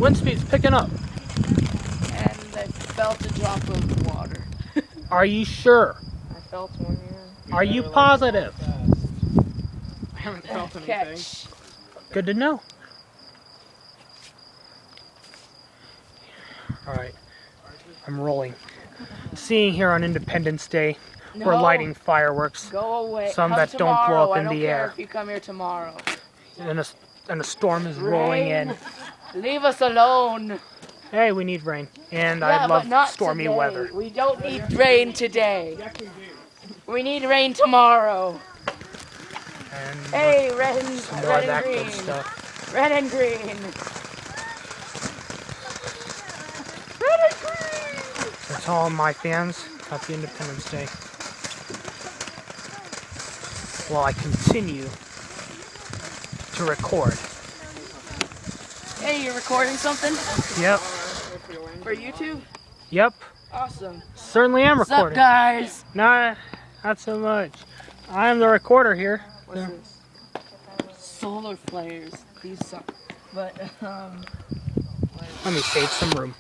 Wind speed's picking up. And I felt a drop of water. Are you sure? I felt one, yeah. Are you positive? I haven't felt anything. Catch. Good to know. Alright, I'm rolling. Seeing here on Independence Day, we're No. lighting fireworks. Go away. Some Come that don't tomorrow. blow up in I don't the care air. if you come here tomorrow. And a storm is rolling in. Leave us alone. Hey, we need rain. And Yeah, I but love not stormy today. weather. We don't need rain today. We need rain tomorrow. And Hey, red some more of and that green. good stuff. Red and green. Red and green. That's all my fans. Happy Independence Day. While I continue to record. Hey, you're recording something Yep. for YouTube? Yep. Awesome. Certainly am What's up, recording. guys? Nah, not so much. I am the recorder here. What's this? Solar flares. These suck. But, Let me save some room.